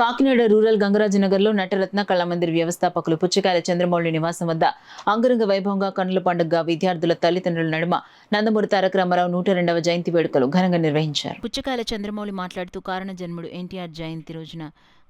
Kakinada rural గంగరాజనగర్లో Nataratna Kalamandir వ్యవస్థాపకులు పుచ్చకాయల చంద్రమౌళి నివాసం వద్ద అంగరంగ వైభవంగా కన్నుల పండుగగా విద్యార్థుల తల్లిదండ్రుల నడుమ నందమూరి తారక రామారావు 102వ జయంతి వేడుకలు ఘనంగా నిర్వహించారు. పుచ్చకాయల చంద్రమౌళి మాట్లాడుతూ కారణ జన్ముడు ఎన్టీఆర్ జయంతి రోజున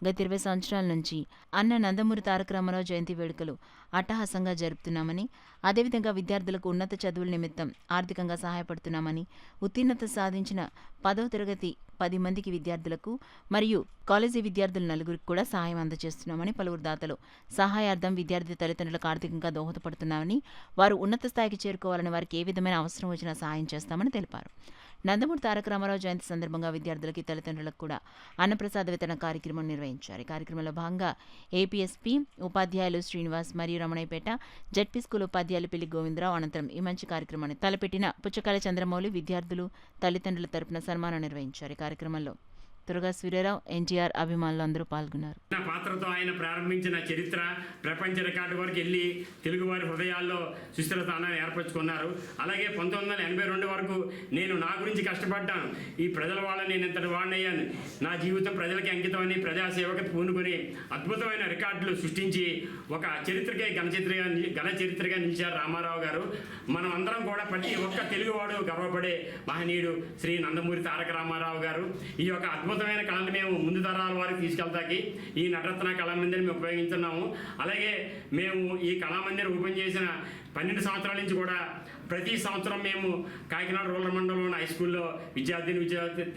గత 20 సంవత్సరాల నుంచి అన్న నందమూరి తారక రామారావు జయంతి వేడుకలు అట్టహాసంగా జరుపుతున్నామని, అదేవిధంగా విద్యార్థులకు ఉన్నత చదువుల నిమిత్తం ఆర్థికంగా సహాయపడుతున్నామని, ఉత్తీర్ణత సాధించిన 10వ తరగతి 10 మందికి విద్యార్థులకు మరియు కాలేజీ విద్యార్థులు 4గురికి కూడా సహాయం అందజేస్తున్నామని, పలువురు దాతలు సహాయార్థం విద్యార్థి తల్లిదండ్రులకు ఆర్థికంగా దోహదపడుతున్నామని, వారు ఉన్నత స్థాయికి చేరుకోవాలని వారికి ఏ విధమైన అవసరం వచ్చినా సహాయం చేస్తామని తెలిపారు. నందమూరి తారక రామారావు జయంతి సందర్భంగా విద్యార్థులకి తల్లిదండ్రులకు కూడా అన్నప్రసాద వితరణ కార్యక్రమం నిర్వహించారు. ఈ కార్యక్రమంలో భాగంగా ఏపీఎస్పీ ఉపాధ్యాయులు శ్రీనివాస్ మరియు రమణయ్యపేట జెడ్పీ స్కూల్ ఉపాధ్యాయులు పిల్లి గోవిందరావు అనంతరం ఈ మంచి కార్యక్రమాన్ని తలపెట్టిన పుచ్చకాయల చంద్రమౌళి విద్యార్థులు తల్లిదండ్రుల తరపున సన్మానం నిర్వహించారు. ఈ కార్యక్రమంలో తురగా సూర్యారావు, ఎన్టీఆర్ అభిమానులు అందరూ పాల్గొన్నారు. పాత్రతో ఆయన ప్రారంభించిన చరిత్ర ప్రపంచ రికార్డు వరకు వెళ్ళి తెలుగువారి హృదయాల్లో సుస్థిర స్థానాన్ని ఏర్పరచుకున్నారు. అలాగే 1982 వరకు నేను నా గురించి కష్టపడ్డాను, ఈ ప్రజల వాళ్ళ నేను ఇంతటి వాడినయ్యాను, నా జీవితం ప్రజలకి అంకితమని ప్రజాసేవకు పూనుకొని అద్భుతమైన రికార్డులు సృష్టించి ఒక చరిత్రకే ఘన చరిత్రగా నిలిచారు రామారావు గారు. మనం అందరం కూడా ప్రతి ఒక్క తెలుగువాడు గర్వపడే మహనీయుడు శ్రీ నందమూరి తారక రామారావు గారు. ఈ యొక్క అద్భుతమైన కళను మేము ముందు తరాల వారికి తీసుకెళ్తాకి ఈ నటరత్న కళామందిర్ మేము ఉపయోగించున్నాము. అలాగే మేము ఈ కళామందిర్ ఓపెన్ చేసిన 12 సంవత్సరాల నుంచి కూడా ప్రతి సంవత్సరం మేము కాకినాడ రూరల్ మండలంలోని హై స్కూల్లో విద్యార్థి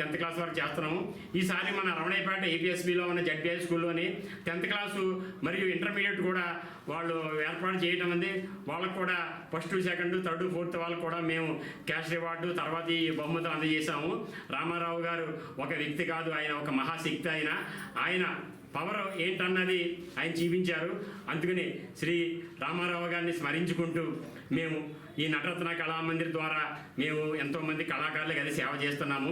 10th క్లాస్ వరకు చేస్తున్నాము. ఈసారి మన రమణయ్యపేట ఏపీఎస్బీలో ఉన్న జడ్పీఐ స్కూల్లోని 10th క్లాసు మరియు ఇంటర్మీడియట్ కూడా వాళ్ళు ఏర్పాటు చేయటం ఉంది. వాళ్ళకు కూడా ఫస్ట్, సెకండ్, థర్డ్, ఫోర్త్ వాళ్ళకు కూడా మేము క్యాష్ రివార్డు తర్వాత ఈ బహుమతులు అందజేశాము. రామారావు గారు ఒక వ్యక్తి కాదు, ఆయన ఒక మహాశక్తి. ఆయన పవర్ ఏంటన్నది ఆయన చూపించారు. అందుకని శ్రీ రామారావు గారిని స్మరించుకుంటూ మేము ఈ నటరత్న కళామందిర్ ద్వారా మేము ఎంతోమంది కళాకారులకు అది సేవ చేస్తున్నాము.